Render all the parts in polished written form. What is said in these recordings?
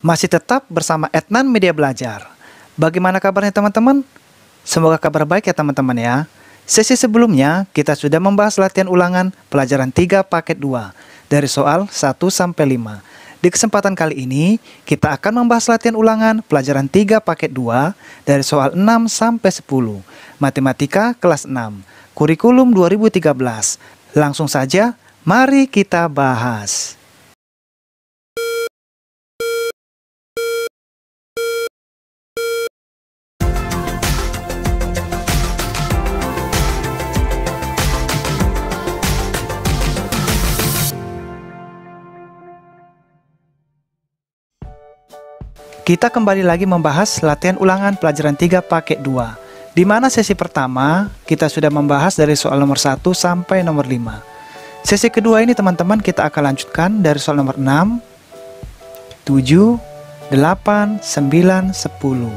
Masih tetap bersama Etnan Media Belajar. Bagaimana kabarnya teman-teman? Semoga kabar baik ya teman-teman ya. Sesi sebelumnya kita sudah membahas latihan ulangan pelajaran 3 paket 2 dari soal 1 sampai 5. Di kesempatan kali ini kita akan membahas latihan ulangan pelajaran 3 paket 2 dari soal 6 sampai 10. Matematika kelas 6, kurikulum 2013. Langsung saja, mari kita bahas. Kita kembali lagi membahas latihan ulangan pelajaran 3 paket 2. Di mana sesi pertama kita sudah membahas dari soal nomor 1 sampai nomor 5. Sesi kedua ini teman-teman kita akan lanjutkan dari soal nomor 6, 7, 8, 9, 10.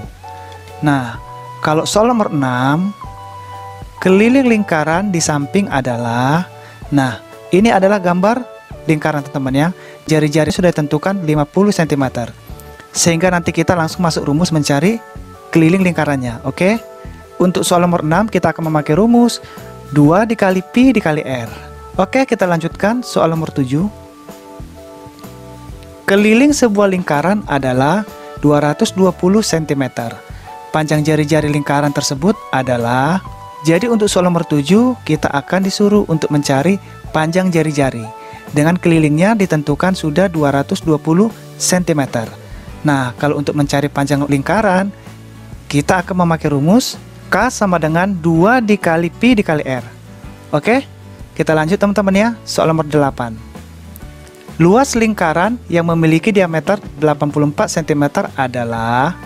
Nah, kalau soal nomor 6, keliling lingkaran di samping adalah, nah ini adalah gambar lingkaran teman-teman ya. Jari-jari sudah ditentukan 50 cm. Sehingga nanti kita langsung masuk rumus mencari keliling lingkarannya, oke? Untuk soal nomor 6 kita akan memakai rumus 2 dikali pi dikali r. Oke, kita lanjutkan soal nomor 7. Keliling sebuah lingkaran adalah 220 cm. Panjang jari-jari lingkaran tersebut adalah, jadi untuk soal nomor 7 kita akan disuruh untuk mencari panjang jari-jari. Dengan kelilingnya ditentukan sudah 220 cm. Nah, kalau untuk mencari panjang lingkaran, kita akan memakai rumus K sama dengan 2 dikali pi dikali R. Oke, kita lanjut teman-teman ya, soal nomor 8. Luas lingkaran yang memiliki diameter 84 cm adalah,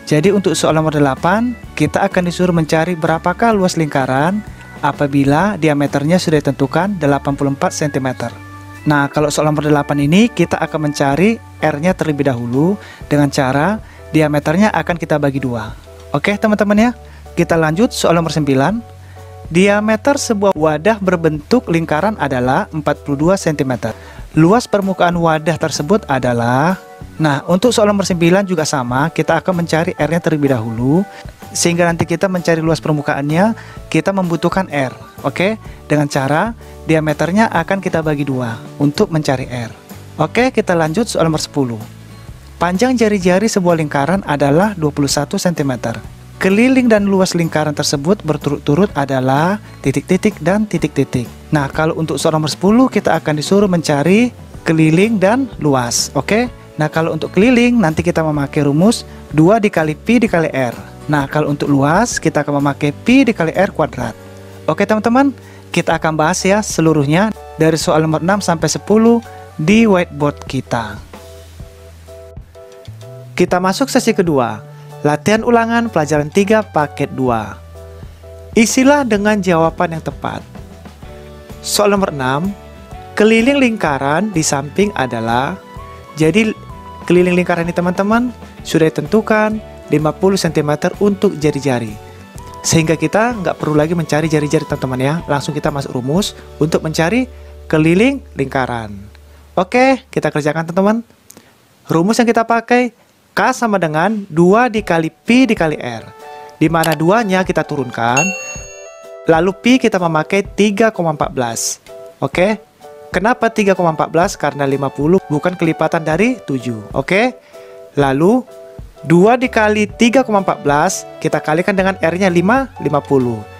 jadi untuk soal nomor 8, kita akan disuruh mencari berapakah luas lingkaran apabila diameternya sudah ditentukan 84 cm. Nah, kalau soal nomor 8 ini kita akan mencari R-nya terlebih dahulu dengan cara diameternya akan kita bagi 2. Oke, teman-teman ya. Kita lanjut soal nomor 9. Diameter sebuah wadah berbentuk lingkaran adalah 42 cm. Luas permukaan wadah tersebut adalah, nah, untuk soal nomor 9 juga sama, kita akan mencari R-nya terlebih dahulu. Sehingga nanti kita mencari luas permukaannya, kita membutuhkan R. Oke, dengan cara diameternya akan kita bagi 2 untuk mencari R. Oke, kita lanjut soal nomor 10. Panjang jari-jari sebuah lingkaran adalah 21 cm. Keliling dan luas lingkaran tersebut berturut-turut adalah titik-titik dan titik-titik. Nah, kalau untuk soal nomor 10 kita akan disuruh mencari keliling dan luas. Oke, nah kalau untuk keliling nanti kita memakai rumus 2 dikali pi dikali R. Nah, kalau untuk luas kita akan memakai pi dikali R kuadrat. Oke teman-teman, kita akan bahas ya seluruhnya dari soal nomor 6 sampai 10 di whiteboard kita. Kita masuk sesi kedua, latihan ulangan pelajaran 3 paket 2. Isilah dengan jawaban yang tepat. Soal nomor 6, keliling lingkaran di samping adalah, jadi keliling lingkaran ini teman-teman sudah ditentukan 50 cm untuk jari-jari. Sehingga kita nggak perlu lagi mencari jari-jari teman-teman ya. Langsung kita masuk rumus untuk mencari keliling lingkaran. Oke, kita kerjakan teman-teman. Rumus yang kita pakai K sama dengan 2 dikali pi dikali R. Di mana 2-nya kita turunkan. Lalu pi kita memakai 3,14. Oke. Kenapa 3,14? Karena 50 bukan kelipatan dari 7. Oke. Lalu 2 dikali 3,14 kita kalikan dengan R-nya 50.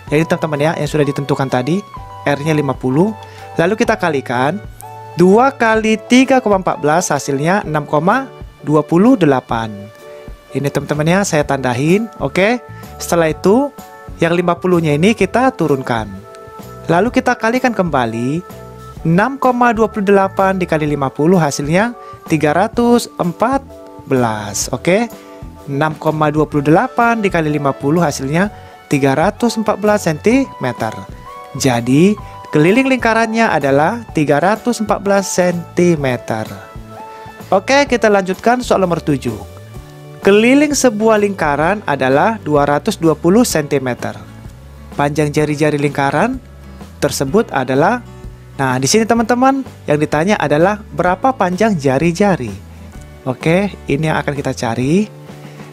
Jadi teman-teman ya, yang sudah ditentukan tadi R-nya 50. Lalu kita kalikan 2 kali 3,14 hasilnya 6,28. Ini teman-teman ya, saya tandain. Oke. Setelah itu yang 50-nya ini kita turunkan. Lalu kita kalikan kembali 6,28 dikali 50 hasilnya 314. Oke. 6,28 dikali 50 hasilnya 314 cm. Jadi keliling lingkarannya adalah 314 cm. Oke, kita lanjutkan soal nomor 7. Keliling sebuah lingkaran adalah 220 cm. Panjang jari-jari lingkaran tersebut adalah, nah di sini teman-teman yang ditanya adalah berapa panjang jari-jari. Oke, ini yang akan kita cari.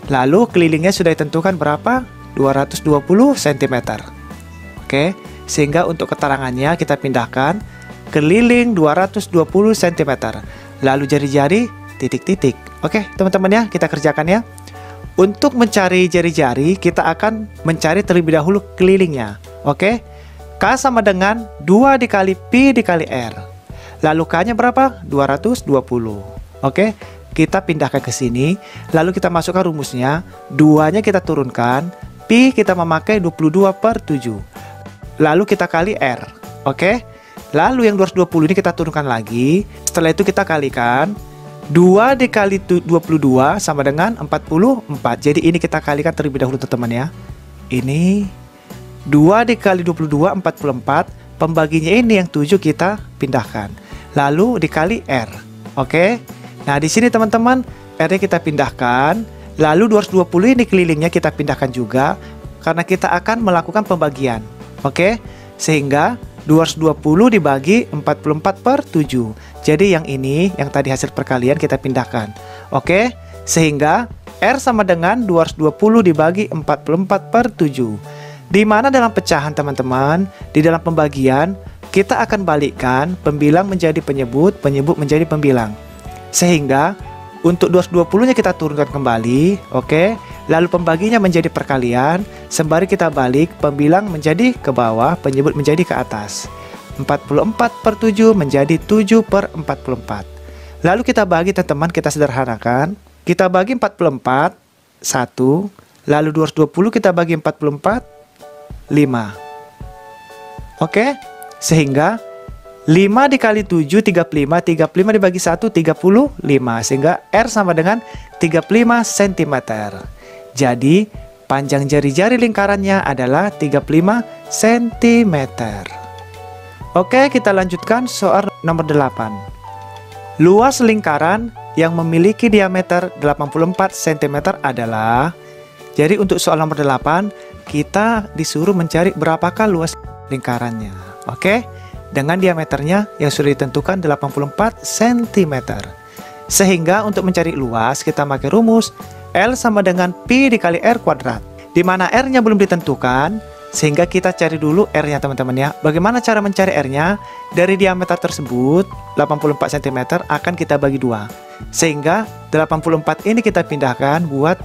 Lalu kelilingnya sudah ditentukan berapa? 220 cm. Oke, sehingga untuk keterangannya kita pindahkan keliling 220 cm. Lalu jari-jari titik-titik. Oke, teman-teman ya, kita kerjakan ya. Untuk mencari jari-jari, kita akan mencari terlebih dahulu kelilingnya. Oke, K sama dengan 2 dikali Pi dikali R. Lalu K-nya berapa? 220. Oke, kita pindahkan ke sini. Lalu kita masukkan rumusnya. 2-nya kita turunkan. Pi kita memakai 22/7. Lalu kita kali R. Oke, lalu yang 220 ini kita turunkan lagi. Setelah itu kita kalikan. 2 dikali 22 sama dengan 44. Jadi ini kita kalikan terlebih dahulu teman-teman ya. Ini 2 dikali 22 44. Pembaginya ini yang 7 kita pindahkan. Lalu dikali R. Oke. Nah, di sini teman-teman R-nya kita pindahkan. Lalu 220 ini kelilingnya kita pindahkan juga karena kita akan melakukan pembagian. Oke. Sehingga 220 dibagi 44/7. Jadi yang ini, yang tadi hasil perkalian kita pindahkan. Oke, sehingga R sama dengan 220 dibagi 44/7. Di mana dalam pecahan teman-teman, di dalam pembagian, kita akan balikkan pembilang menjadi penyebut, penyebut menjadi pembilang. Sehingga untuk 220-nya kita turunkan kembali, oke. Lalu pembaginya menjadi perkalian, sembari kita balik pembilang menjadi ke bawah, penyebut menjadi ke atas. 44/7 menjadi 7/44. Lalu kita bagi teman-teman, kita sederhanakan. Kita bagi 44 1, lalu 220 kita bagi 44 5. Oke, sehingga 5 dikali 7 35, 35 dibagi 1 35, sehingga R sama dengan 35 cm. Jadi panjang jari-jari lingkarannya adalah 35 cm. Oke, kita lanjutkan soal nomor 8. Luas lingkaran yang memiliki diameter 84 cm adalah. Jadi untuk soal nomor 8, kita disuruh mencari berapakah luas lingkarannya. Oke, dengan diameternya yang sudah ditentukan 84 cm. Sehingga untuk mencari luas, kita pakai rumus L sama dengan Pi dikali R kuadrat. Di mana R-nya belum ditentukan, sehingga kita cari dulu R-nya teman-teman ya. Bagaimana cara mencari R-nya? Dari diameter tersebut 84 cm akan kita bagi 2. Sehingga 84 ini kita pindahkan buat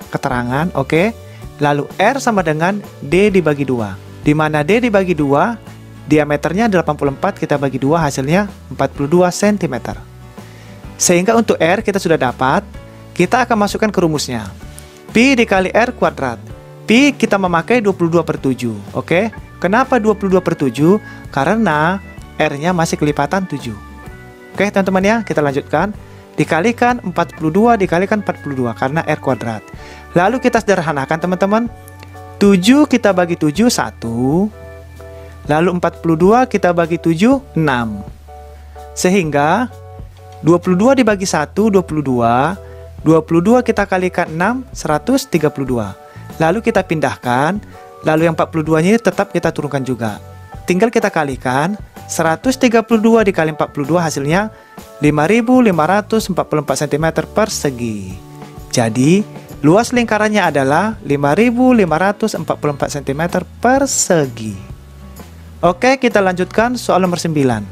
keterangan, oke. Lalu R sama dengan D dibagi 2. Di mana D dibagi 2, diameternya 84, kita bagi 2, hasilnya 42 cm. Sehingga untuk R kita sudah dapat, kita akan masukkan ke rumusnya. Pi dikali R kuadrat. Pi kita memakai 22/7. Oke, kenapa 22/7? Karena R-nya masih kelipatan 7. Oke teman-teman ya, kita lanjutkan. Dikalikan 42 dikalikan 42 karena R kuadrat. Lalu kita sederhanakan teman-teman. 7 kita bagi 7 1. Lalu 42 kita bagi 7 6. Sehingga 22 dibagi 1 22. 22 kita kalikan 6 132. Lalu kita pindahkan, lalu yang 42-nya ini tetap kita turunkan juga. Tinggal kita kalikan, 132 dikali 42 hasilnya 5.544 cm persegi. Jadi, luas lingkarannya adalah 5.544 cm persegi. Oke, kita lanjutkan soal nomor 9.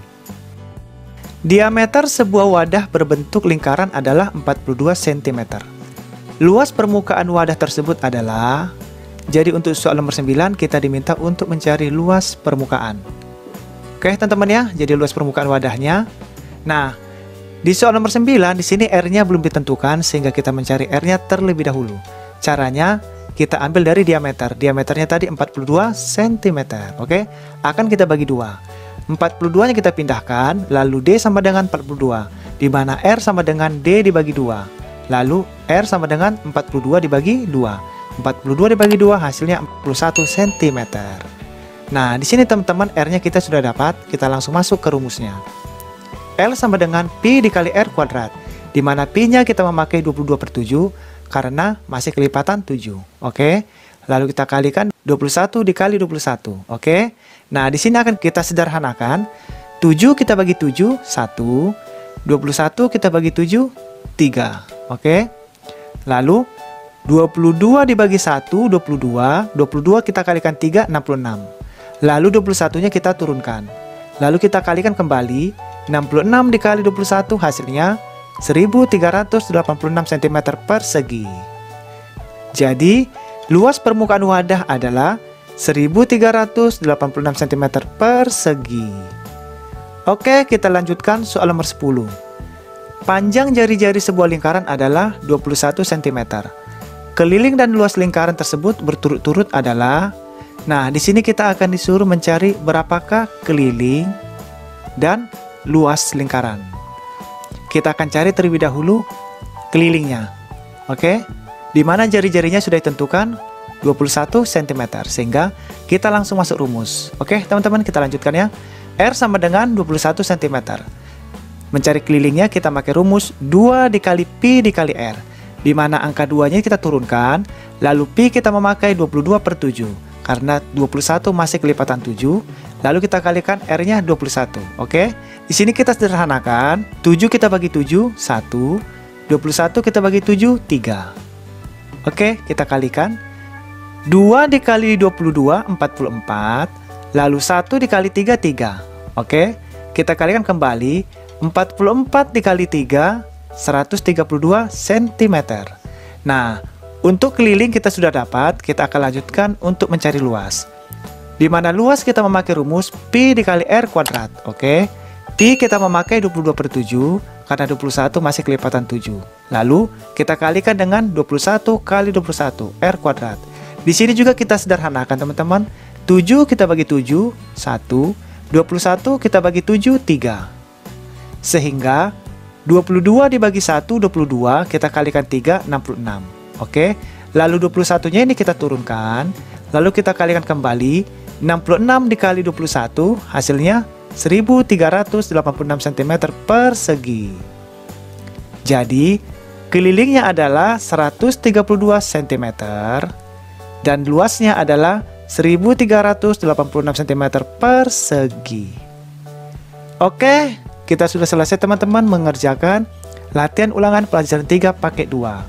Diameter sebuah wadah berbentuk lingkaran adalah 42 cm. Luas permukaan wadah tersebut adalah. Jadi untuk soal nomor 9 kita diminta untuk mencari luas permukaan. Oke teman-teman ya, jadi luas permukaan wadahnya. Nah, di soal nomor 9 di sini R-nya belum ditentukan sehingga kita mencari R-nya terlebih dahulu. Caranya kita ambil dari diameter. Diameternya tadi 42 cm. Oke, akan kita bagi 2. 42-nya kita pindahkan, lalu D sama dengan 42. Di mana R sama dengan D dibagi 2. Lalu R sama dengan 42 dibagi 2. 42 dibagi 2 hasilnya 41 cm. Nah, di sini teman-teman R-nya kita sudah dapat, kita langsung masuk ke rumusnya. L sama dengan Pi dikali R kuadrat. Di mana Pi-nya kita memakai 22/7 karena masih kelipatan 7. Oke. Lalu kita kalikan 21 dikali 21. Oke. Nah, di sini akan kita sederhanakan. 7 kita bagi 7 1. 21 kita bagi 7 3. Oke. Lalu 22 dibagi 1, 22. 22 kita kalikan 3, 66. Lalu 21-nya kita turunkan. Lalu kita kalikan kembali. 66 dikali 21 hasilnya 1386 cm persegi. Jadi, luas permukaan wadah adalah 1386 cm persegi. Oke, kita lanjutkan soal nomor 10. Panjang jari-jari sebuah lingkaran adalah 21 cm. Keliling dan luas lingkaran tersebut berturut-turut adalah. Nah, di sini kita akan disuruh mencari berapakah keliling dan luas lingkaran. Kita akan cari terlebih dahulu kelilingnya. Oke? Di mana jari-jarinya sudah ditentukan 21 cm, sehingga kita langsung masuk rumus. Oke, teman-teman, kita lanjutkan ya. R sama dengan 21 cm. Mencari kelilingnya kita pakai rumus 2 dikali pi dikali R, di mana angka 2-nya kita turunkan, lalu pi kita memakai 22 per 7, karena 21 masih kelipatan 7, lalu kita kalikan R-nya 21. Oke, di sini kita sederhanakan, 7 kita bagi 7, 1, 21 kita bagi 7, 3. Oke, kita kalikan. 2 dikali 22, 44, lalu 1 dikali 3, 3. Oke, kita kalikan kembali, 44 dikali 3, 132 cm. Nah, untuk keliling kita sudah dapat, kita akan lanjutkan untuk mencari luas. Di mana luas kita memakai rumus pi dikali R kuadrat. Oke, pi kita memakai 22 per 7, karena 21 masih kelipatan 7. Lalu, kita kalikan dengan 21 kali 21, R kuadrat. Di sini juga kita sederhanakan, teman-teman. 7 kita bagi 7, 1. 21 kita bagi 7, 3. Sehingga 22 dibagi 1, 22, kita kalikan 3, 66. Oke, lalu 21-nya ini kita turunkan, lalu kita kalikan kembali, 66 dikali 21, hasilnya 1386 cm persegi. Jadi, kelilingnya adalah 132 cm, dan luasnya adalah 1386 cm persegi. Oke, kita sudah selesai teman-teman mengerjakan latihan ulangan pelajaran 3 paket 2.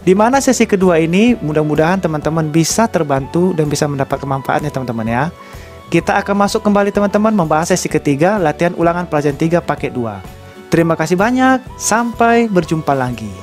Di mana sesi kedua ini mudah-mudahan teman-teman bisa terbantu dan bisa mendapat kemanfaatnya teman-teman ya. Kita akan masuk kembali teman-teman membahas sesi ketiga latihan ulangan pelajaran 3 paket 2. Terima kasih banyak, sampai berjumpa lagi.